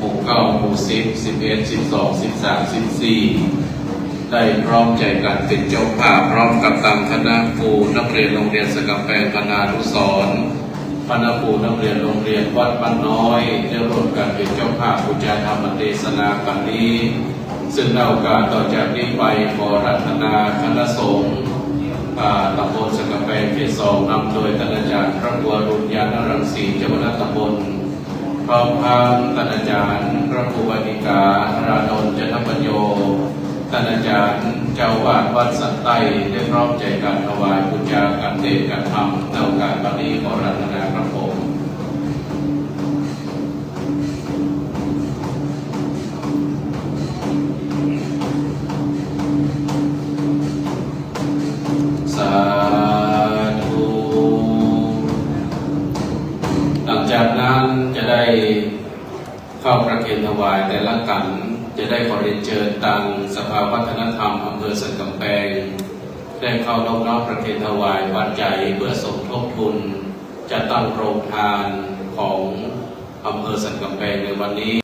มู่9หมู่10 11 12 13 14ได้พร้อมใจกันเป็นเจ้าภาพพร้อมกับตามคณะครูนักเรียนโรงเรียนสกัมแพงคณานุสรณ์คณะครูนักเรียนโรงเรียนวัดบ้านน้อยได้ร่วมกันเป็นเจ้าภาพบูชาธรรมเทศนากันนี้ซึ่งในโอกาสต่อจากนี้ไปขอรัตนาคณะสงฆ์ตำบลสกัมแพงเขต 2นำโดยท่านอาจารย์พระครูอรุณญาณรังสีเจ้าคณะตำบลพร้อมทั้งท่านอาจารย์พระครูบดิการาดลจันทปัญโยท่านอาจารย์เจ้าวาดวัดสันไตได้พร้อมใจกันถวายบูชาการเทศน์การธรรมในโอกาสวันนี้ขอรัตนาพระพรสาธุหลังจากนั้นจะได้เข้าประเคนถวายแต่ละกันจะได้ขอเรียนเชิญทางสภาวัฒนธรรมอำเภอสันกำแพงได้เข้าน้อมประเคนถวายปัจจัยเพื่อสมทบทุนจะตั้งโรงทานของอำเภอสันกำแพงในวันนี้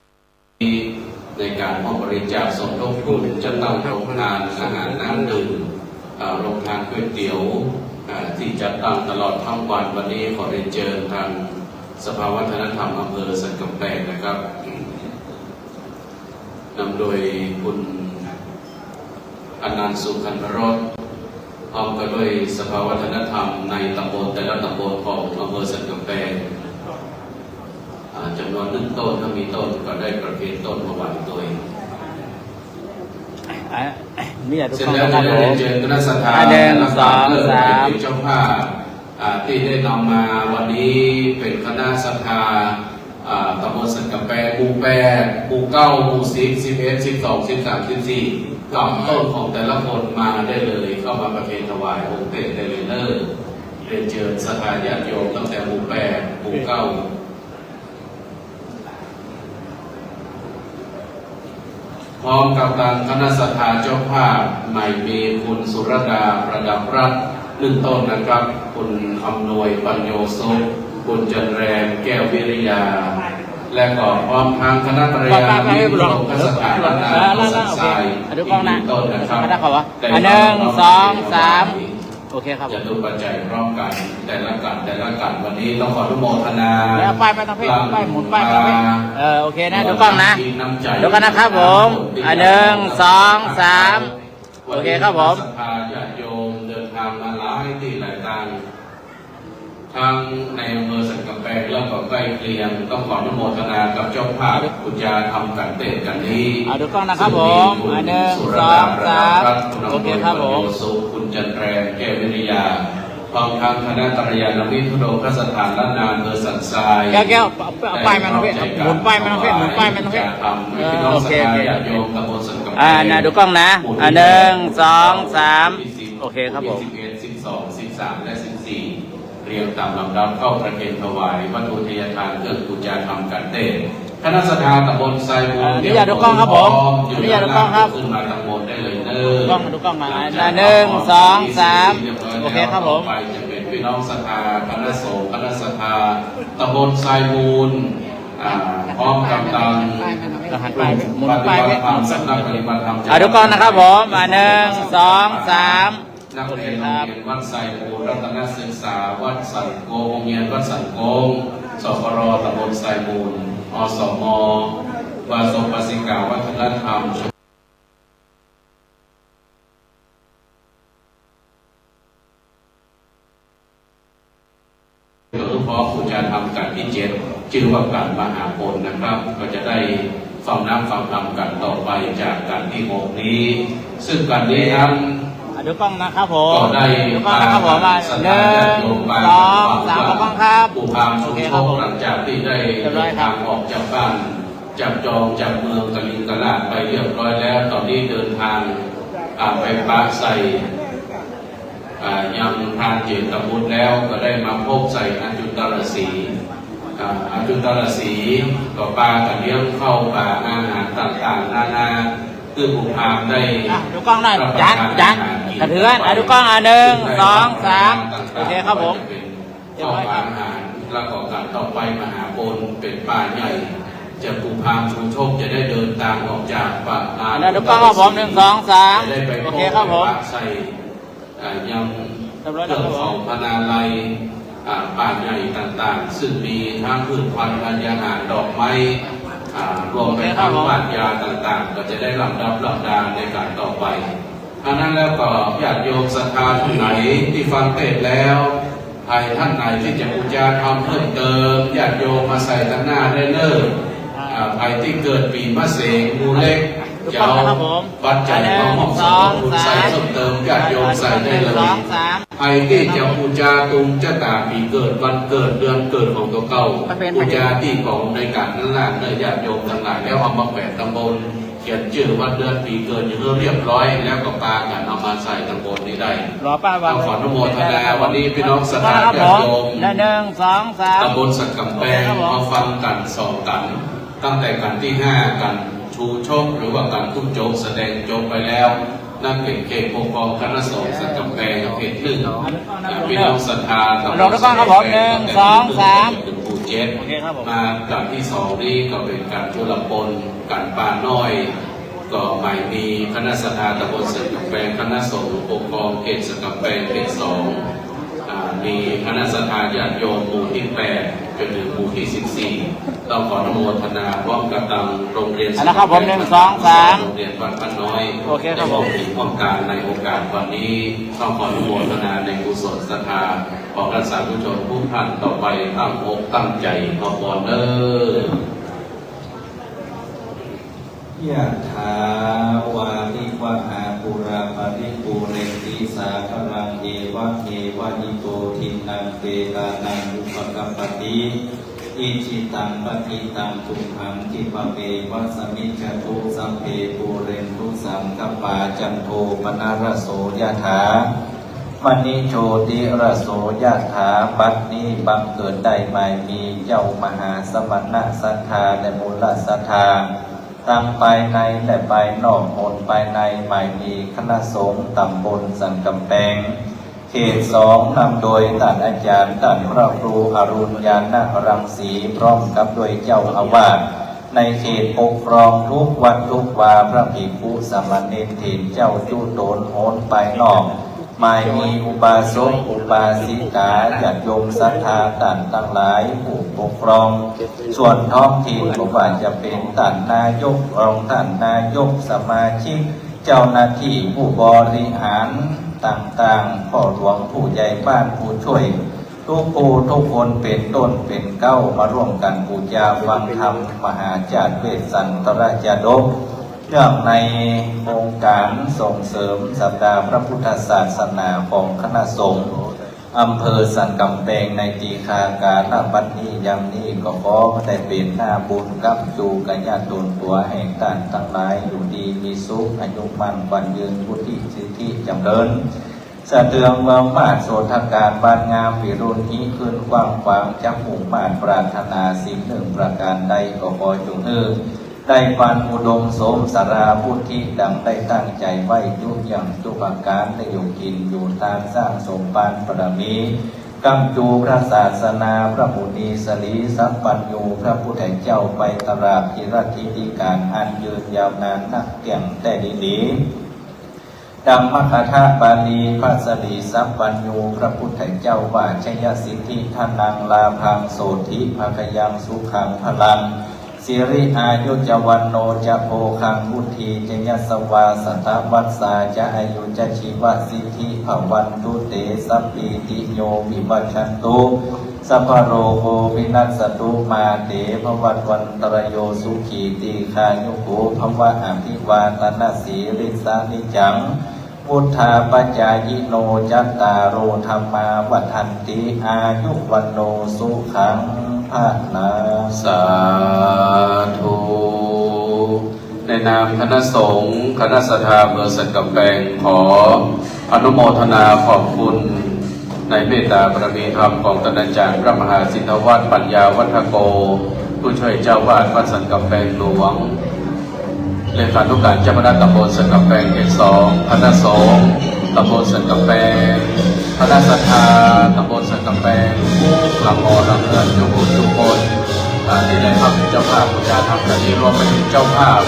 ในการมอบบริจาคสมทบทุนจะตั้งโรงทานอาหารน้ำดื่มโรงทานก๋วยเตี๋ยวที่จะตั้งตลอดทั้งวันนี้ขอเรียนเชิญทางสภาวัฒนธรรมอำเภอสันกำแพงนะครับนำโดยคุณอนันต์สุขันธรสพร้อมกันด้วยสภาวัฒนธรรมในตำบลแต่ละตำบลของอำเภอสันกำแพงจำนวน1 ต้นถ้ามีต้นก็ได้ประเภทต้นมาไหว้ด้วยเสร็จแล้วจะได้เชิญคณะสัตยาและเป็นเจ้าภาพที่ได้นำมาวันนี้เป็นคณะสัตยาตำบลสันกำแพงหมู่8หมู่9หมู่10 11 12 13 14กับต้นของแต่ละคนมาได้เลยเข้ามาประเคนถวายองค์เทพได้เลยเนอร์เรียนเชิญศรัทธาญาติโยมตั้งแต่หมู่8หมู่9พร้อมกับทางคณะสัตยาเจ้าภาพใหม่มีคุณสุรดาประดับรัตน์1 ต้นนะครับคุณอำนวยปัญโยสุขคุณจันแรมแก้ววิริยาและก็พร้อมทางคณะภรรยาที่ลงพระสถานนาสันทรายอีก1 ต้นนะครับ1 2 3โอเคครับจะดูปัจจัยพร้อมกันแต่ละกันวันนี้ต้องขออนุโมทนาแล้วไปทางเพศไปหมุนไปทางเพศโอเคนะดูกล้องนะดูกันนะครับผม1 2 3โอเคครับผมศรัทธาญาติโยมเดินทางมาหลายที่หลายทางทั้งในอำเภอสันกำแพงแล้วก็ใกล้เคียงต้องขออนุโมทนากับเจ้าภาพคุณยาทำกันเตะกันนี้ดูกล้องนะครับผม1 2 3โอเคครับผมคุณจันแรมแก้ววิริยาพร้อมทางคณะกัลยาณมิตรทุดงคสถานล้านนาอำเภอสันทรายแก้วเอาป้ายมาทางเพศหมุนป้ายมาทางเพศหมุนป้ายมาทางเพศโอเคโยมตำบลสันกำแพงนะดูกล้องนะ1 2 3โอเคครับผม11 12 13และ14เรียงตามลำดับเข้าประเคนถวายวัตถุทยทานเครื่องบูชาธรรมกันเต้คณะสัตยาตำบลไซบูลนี่อย่าดูกล้องครับผมนี่อย่าดูกล้องครับขึ้นมาตำบลได้เลยกล้องดูกล้องมา1 2 3โอเคครับผมไปจะเป็นพี่น้องสัตยาคณะสงฆ์คณะสัตยาตำบลไซบูลพร้อมกับตังหมุนไปธรรมสำนักปฏิบัติธรรมดูกล้องนะครับผม1 2 3นักเรียนโรงเรียนวัดไซบูลรัตนศึกษาวัดสันโกโรงเรียนวัดสันโกสปรตำบลไซบูลอสมวาสมปสิกาวัฒนธรรมพร้อมบูชาธรรมกันที่7ชื่อว่าการมหาพลนะครับก็จะได้ฟังน้ำฟังธรรมกันต่อไปจากการที่6นี้ซึ่งการนี้นั้นดูกล้องนะครับผมดูกล้องนะครับผม1 2 3ขอบคุณครับผู้พามชุมชนหลังจากที่ได้เดินทางออกจากบ้านจับจองจากเมืองกลิงกลาดไปเรียบร้อยแล้วตอนนี้เดินทางไปปะใส่ยังทานเจตบุญแล้วก็ได้มาพบใส่อจุตรศรีก็ปลากับเลี้ยงเข้าป่าอาหารต่างๆนานาคือผู้พามได้ดูกล้องหน่อยจานกระเทือนดูกล้อง1 2 3โอเคครับผมเข้าป่าอาหารแล้วก็การต่อไปมหาโพนเป็นป่าใหญ่ จะปูพามชูโชคจะได้เดินทางออกจากป่าลาน แล้วดูกล้องครับผม1 2 3 จะได้ไปพ โอบ เคครับผม พระใส่ยังเครื่องของพนาลัยป่าใหญ่ต่างๆ ซึ่งมีทั้งพืชพันธุ์ธัญญาหารดอกไม้รวมไปทั้งบาดยาต่างๆ ก็จะได้ลำดับลำดาในการต่อไปอันนั้นแล้วก็ญาติโยมศรัทธาท่านไหนที่ฟังเทศน์แล้วใครท่านไหนที่จะบูชาทำเพิ่มเติมญาติโยมมาใส่ตั้งหน้าได้เนิ่นใครที่เกิดปีมะเสงงูเล็กเจ้าปัจจัยของหม่อมสมบูรณ์ใส่เพิ่มเติมญาติโยมใส่ได้เลยใครที่จะบูชาตุงเจ้าตาปีเกิดวันเกิดเดือนเกิดของตัวเก่าบูชาที่ของในการนั่นแหละเนื้อญาติโยมทั้งหลายแล้วเอามาแปะตำบลเขียนชื่อวันเดือนปีเกิดอย่างเรียบร้อยแล้วก็ปากันเอามาใส่ตำบลนี้ได้ขออนุโมทนาวันนี้พี่น้องศรัทธาญาติโยม1 2 3ตำบลสักกำแพงมาฟังกันสองกันตั้งแต่กันที่5กันชูโชคหรือว่ากันทุ่มโจกแสดงจบไปแล้วนั่นเป็นเขตปกครองคณะสงฆ์สักกำแพงเขต1พี่น้องศรัทธาตำบลสักกำแพงตั้งแต่ถึงหมู่7มากันที่2นี้ก็เป็นการชุลปนกันป่าน้อยก็หมายมีคณะศรัทธาตำบลสักกำแพงคณะสงฆ์ปกครองเขตสักกำแพงเขต2มีคณะสัทธาญาติโยมหมู่ที่8จนถึงหมู่ที่14ต้องขออนุโมทนาพร้อมกับทางโรงเรียนนะครับผม1 2 3โรงเรียนวัดบ้านน้อย โอเคครับผมถึงโอกาสในโอกาสวันนี้ต้องขออนุโมทนาในกุศลศรัทธาของท่านสาธุชนผู้ท่านต่อไปตั้งอกตั้งใจขอพรเด้อยะถาวาริวะหาปุราปริปูเรนติสาคลังเอวะเอวะนิโตทินังเปตานังอุปกัปปติอิจิตังปฏิตังตุมหังคิปะเปวัสมิจฉตุสัพเพปูเรนตุสังกปาจันโทปนารโสยะถามณิโชติระโสยะถาบัดนี้บังเกิดได้ใหม่มีเจ้ามหาสมณะศรัทธาและมูลศรัทธาทั้งภายในและภายนอกหนภายในใหม่มีคณะสงฆ์ตำบลสันกำแพงเขต2นำโดยท่านอาจารย์ท่านพระครูอรุณญาณรังสีพร้อมกับโดยเจ้าอาวาสในเขตปกครองทุกวัดทุกวาพระภิกขุสามเณรเถรเจ้าจุโตนโหนภายนอกหมายมีอุบาสกอุบาสิกาญาติโยมศรัทธาท่านทั้งหลายผู้ปกครองส่วนท้องถิ่นก็ว่าจะเป็นท่านนายกรองท่านนายกสมาชิกเจ้าหน้าที่ผู้บริหารต่างๆพ่อหลวงผู้ใหญ่บ้านผู้ช่วยทุกผู้ทุกคนเป็นต้นเป็นเก้ามาร่วมกันบูชาฟังธรรมมหาจารย์เวสสันตรจาดกเนื่องในองค์การส่งเสริมสัปดาห์พระพุทธศาสนาของคณะสงฆ์อำเภอสันกำแพงในตีคาการณบัดนี้ยังนี้ก็ขอได้เป็นหน้าบุญกับจูกัญญาตุนตัวแห่งท่านทั้งหลายอยู่ดีมีสุขอายุมั่นขวัญยืนพุทธิสิทธิจำเริญสะเทืองเมืองมาศโสธการบานงามวิรุณนี้ขึ้นกว้างขวางจักหมู่มาศปรารถนาสิ่งหนึ่งประการใดก็ขอจงได้ปันอุดมสมสาราพุทธิดังได้ตั้งใจไว้ทุกอย่างทุกประการได้อยู่กินอยู่ตามสร้างสมปานบารมีกำจูพระศาสนาพระมุนีสลีสัพพัญญูพระพุทธเจ้าไปตราบกิรติธิการอันยืนยาวนานนักเกี่ยงแต่ดีนี้ดังมคธาบาลีพระสลีสัพพัญญูพระพุทธเจ้าว่าชยสิทธิทานังลาภังโสธิภคยังสุขังพลังสิริอายุจวันโนจะโพคังพุทธีจยสวาสตวัสสาจะอายุจะชีวสิทธิภวันตุเตสัพพิติโยวิวัชชันตุสัพพโรโควินัสตุมาเตภวัตวันตรโยสุขีติขายุโกภวะอภิวาทนาสีริสานิจังพุทธาปัจจายิโนจัตตารโอธรรมาวัฏันติอายุวันโนสุขังภาลังสาธุในนามคณะสงฆ์คณะศรัทธาอำเภอสันกำแพงขออนุโมทนาขอบคุณในเมตตาบารมีธรรมของท่านอาจารย์พระมหาสิทธวัฒน์ปัญญาวัฒโกผู้ช่วยเจ้าวาดวัดสันกำแพงหลวงเลขานุการเจ้าคณะตำบลสันกำแพงเขต2คณะสงฆ์ตำบลสันกำแพงคณะศรัทธาตำบลสันกำแพงลำมอลำเงินทุกคน ที่ได้ทำเป็นเจ้าภาพประชาธรรมคดีรวมไปถึงเจ้าภาพ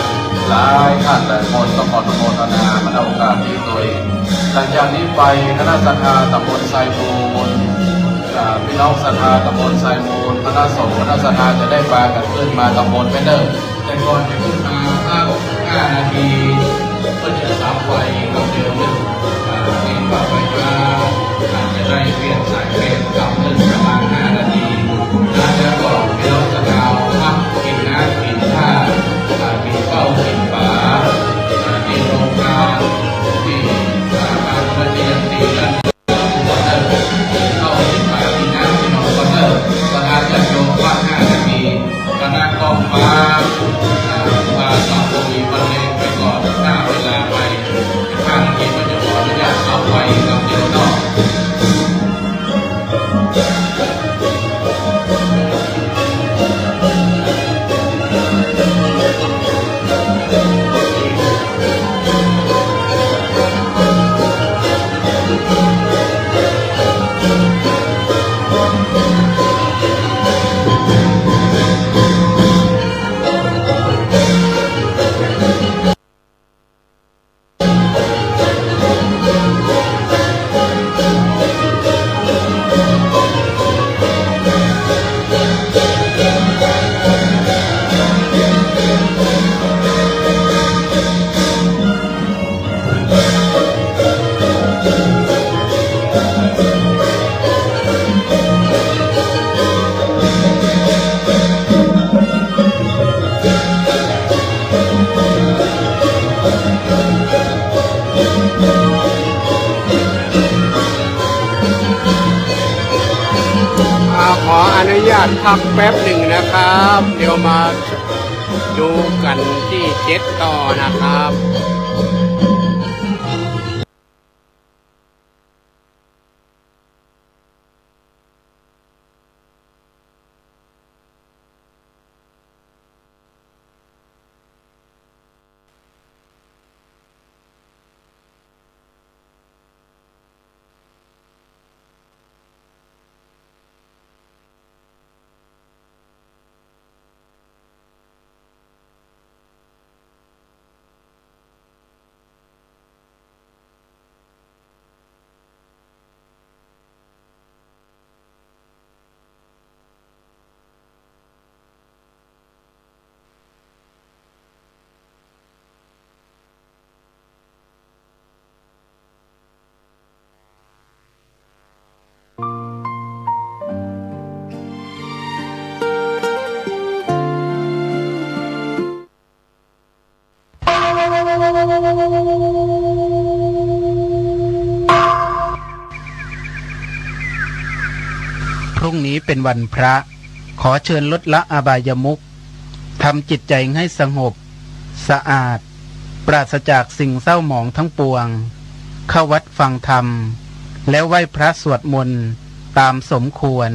หลายท่านหลายคนต้องขออนุโมทนามาในโอกาสนี้โดยหลังจากนี้ไปคณะศรัทธาตำบลไซมูลพี่น้องศรัทธาตำบลไซมูลคณะสงฆ์คณะศรัทธาจะได้พากันขึ้นมาตำบลเป็นเดิมแต่ก่อนจะขึ้นมา5 นาทีเพื่อจะรับไฟกับเดียวหนึ่งเห็นว่าไฟฟ้าจะได้เปลี่ยนสายเปลี่ยนกับหนึ่งประมาณ5 นาทีแล้วก็พี่น้องศรัทธาพักกินน้ำกินท่ากินข้าวกินปลาที่โรงงานที่การปฏิบัติที่นั่นเข้ากินปลากินน้ำกินนมก็เลิกสถานจัดโยมว่า5 นาทีคณะกองฟ้าสับปุยบรรเลงไปก่อนหน้าเวลาไป5 นาทีก็จะขออนุญาตเอาไว้กับเดียวนอกขออนุญาตพักแป๊บหนึ่งนะครับ เดี๋ยวมาดูกันที่7ต่อนะครับ พรุ่งนี้เป็นวันพระขอเชิญลดละอบายมุขทำจิตใจให้สงบสะอาดปราศจากสิ่งเศร้าหมองทั้งปวงเข้าวัดฟังธรรมแล้วไหว้พระสวดมนต์ตามสมควร